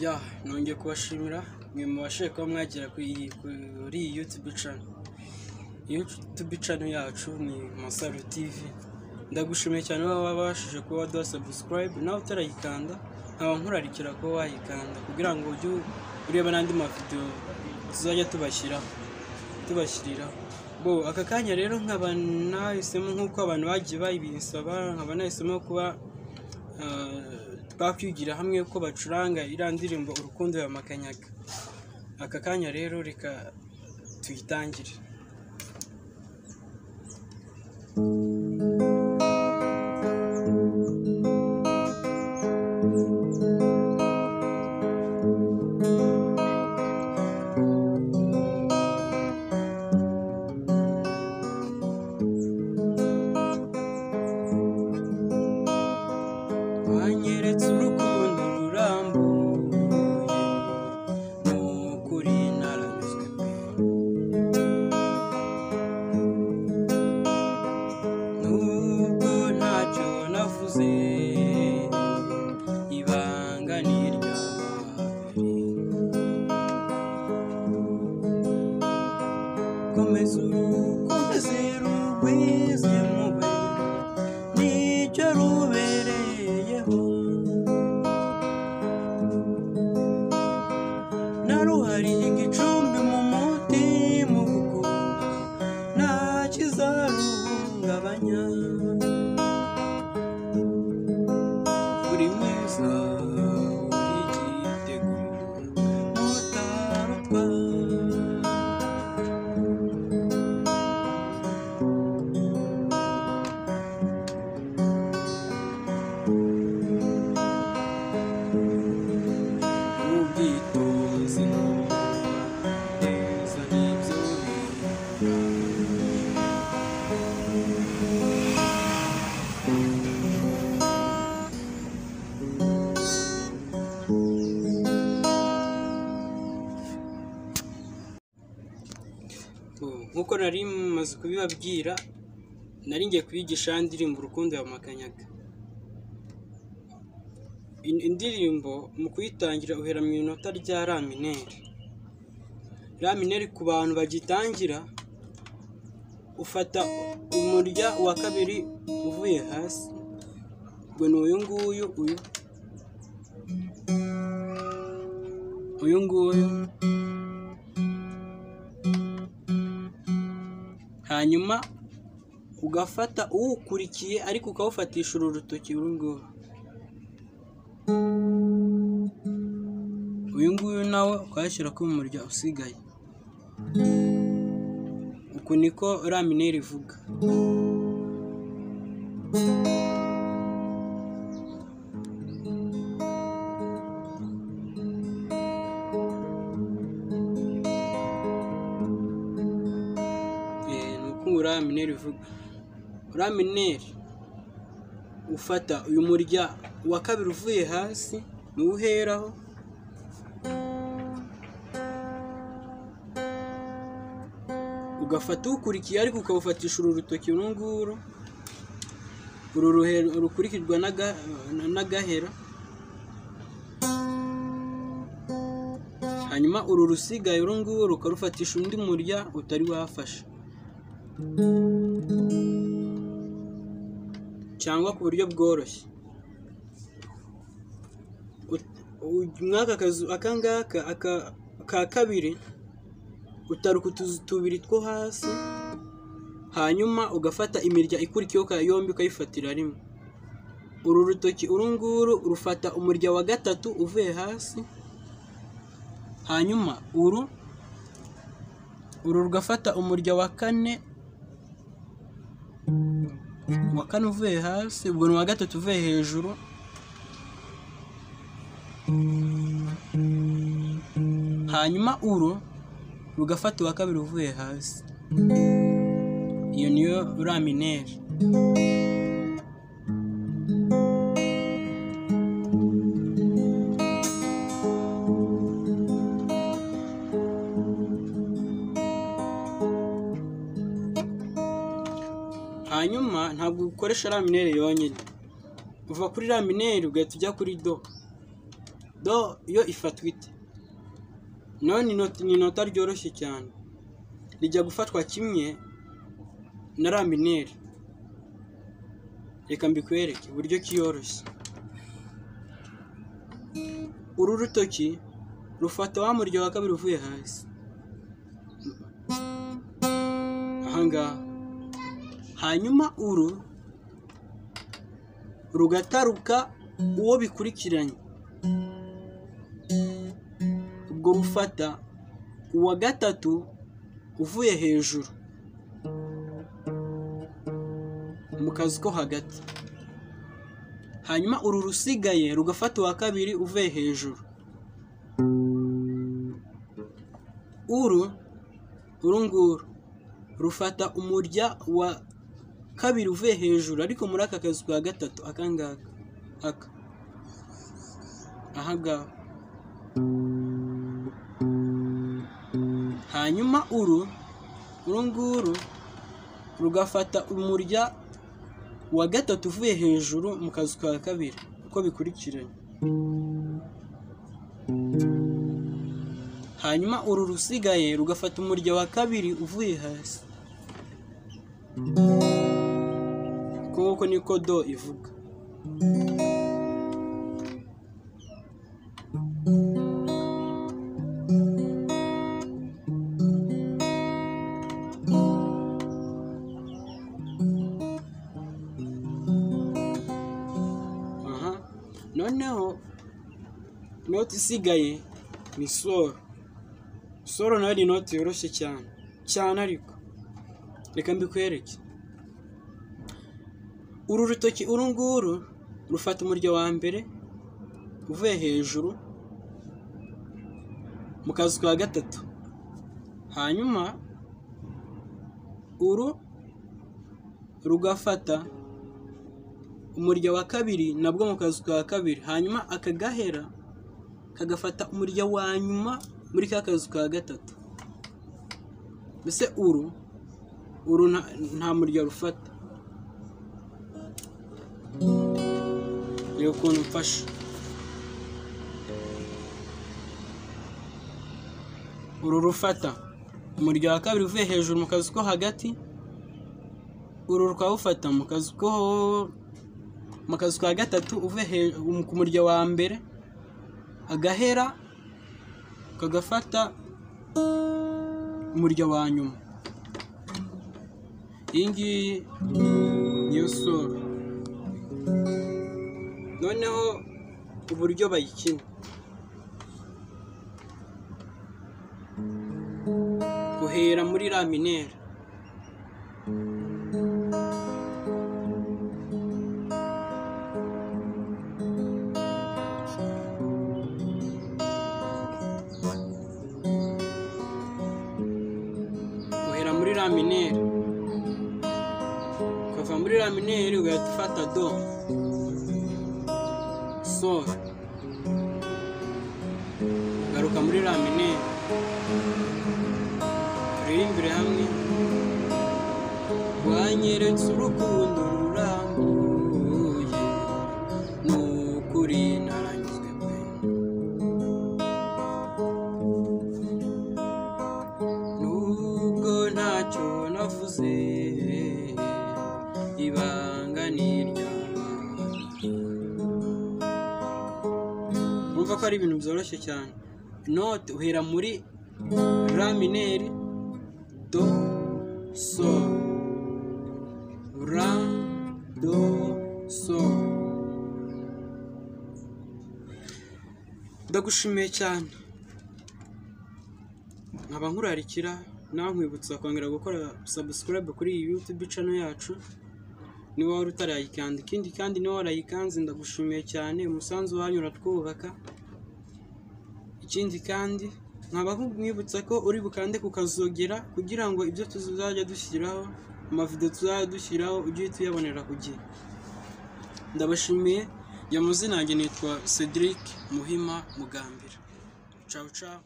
Ya nongeye kubashimira mwe mubashe kuba mwagera kuri YouTube channel. YouTube channel yacu ni Masaro TV. Ndagushimiye cyane wabashije kuba waduha subscribe nawe utarayikanda nkaba nkurarikira ko wayikanda kugira ngo ujye ureba n'andi mavideo tuzajya tubashyirira. Bo aka kanya rero nkaba nahisemo nk'uko abantu bagiye bayibinsaba, nkaba nahisemo kuba twakwigira hamwe uko bacuranga iriya ndirimbo Urukundo ya Makanyaga. Aka kanya rero reka tuyitangire. Wanyeretse urukundo rurambuye n'ukuri naranyuzwe pe, nubwo ntacyo navuze ibanga ni iry'ababiri. Komeza rugwize mube nicyo rubereyeho, naruhari igicumbi mu mutima ugukunda nta kizaruhungabanya. Uri mwiza uri igitego mutarutwa, ubwitonzi neza nibyo nk'uko nari maze kubibabwira, nari ngiye kubigisha indirimbo Urukundo ya Makanyaga. Indirimbo mu kuyitangira uhera mu inota rya la mineri. La mineri ku bantu bagitangira ufata umurya wa kabiri uvuye hasi, ubwo ni uyu nguyu, uyu nguyu, hanyuma ugafata uwukurikiye ariko ukawufatisha uru rutoki uru nguru, uyu nguyu nawe ukayashyira ku murya usigaye. Uku niko la mineri ivuga. Nuko la mineri ivuga. La mineri ufata uyu murya wa kabiri uvuye hasi nuwuheraho, ugafata ukurikiye ariko ukawufatisha uru rutoki uru nguru, uru rukurikirwa n'agahera, hanyuma uru rusigaye uru nguru ukarufatisha undi murya utari wafashe, cyangwa ku buryo bworoshye. Mwaka kazu akangaka ka kabiri utaruka utuzu tubiri two hasi, hanyuma ugafata imirya ikurikiyeho ka yombi ukayifatira rimwe. Uru rutoki uru nguru rufata umurya wa gatatu uvuye hasi, hanyuma uru rugafata umurya wa kane uvuye hasi, ubwo ni wa gatatu uvuye hejuru, hanyuma uru rugafata uwa kabiri uvuye hasi. Iyo niyo la mineri. Hanyuma ntabwo ukoresha la mineri yonyine, uva kuri la mineri ugahita ujya kuri do. do yo ifatwa ite? None ni inota ryoroshye cyane, rijya gufatwa kimwe na la minere. Reka mbikwereke uburyo kiyoroshye. Uru rutoki rufata wa murya wa kabiri uvuye hasi ahangaha, hanyuma uru rugataruka uwo bikurikiranye, ubwo rufata uwa gatatu uvuye hejuru mu kazi ko hagati, hanyuma uru rusigaye rugafata uwa kabiri uvuye hejuru. uru nguru rufata umurya wa kabiri uvuye hejuru ariko muri aka kazi kwa gatatu akangaka ahangaha, hanyuma uru nguru rugafata umurya wa gatatu uvuye hejuru mu kazi kwa kabiri uko bikurikiranye, hanyuma uru rusigaye rugafata umurya wa kabiri uvuye hasi. Kuko niko do ivuga. Noneho noti isigaye ni soro. Soro nayo ni noti yoroshye cyane ariko reka mbikwereke. Uru rutoki uru nguru rufata umurya wa mbere uvuye hejuru mu kazi kwa gatatu, hanyuma uru rugafata umurya wa kabiri nabwo mu kazi kwa kabiri, hanyuma akagahera kagafata umurya wa nyuma muri ka kazi ka gatatu. Mbese uru nta murya rufata. Reba ukuntu mfashe. Uru rufata umurya wa kabiri uvuye hejuru mu kazi ko hagati, uru rukawufata mu kazi ka gatatu uvuye ku murya wa mbere, agahera kagafata umurya wa nyuma. Iyi ngiyi niyo soro. Noneho uburyo bayikina, uhera muri la minere, ukava muri la minere ugahita ufata do, sol, ugaruka muri la minere. Turirimbire hamwe. Wanyeretse urukundo rurambuye, nukuri naranyuzwe pe, nubwo ntacyo navuze, ibanga ni iryawe. Urumva ko ari ibintu byoroshye cyane. Note uhera muri la minere, do, sol, la, do, sol. Ndagushimiye cyane. Nkaba nkurarikira nawe nkwibutsa kongera gukora subscribe kuri iyi YouTube channel yacu niba wari utarayikanda. Ikindi kandi niba warayikanze ndagushimiye cyane, umusanzu wanyu uratwubaka. Ikindi kandi nkaba nkwibutsa ko uri bukande kukazogera kugira ngo ibyo tuzajya dushyiraho, amavideo tuzajya dushyiraho ujye tuyabonera ku gihe. Ndabashimiye. Ya muzina yanjye nitwa Cedric Muhima Mugambira. Ciao ciao.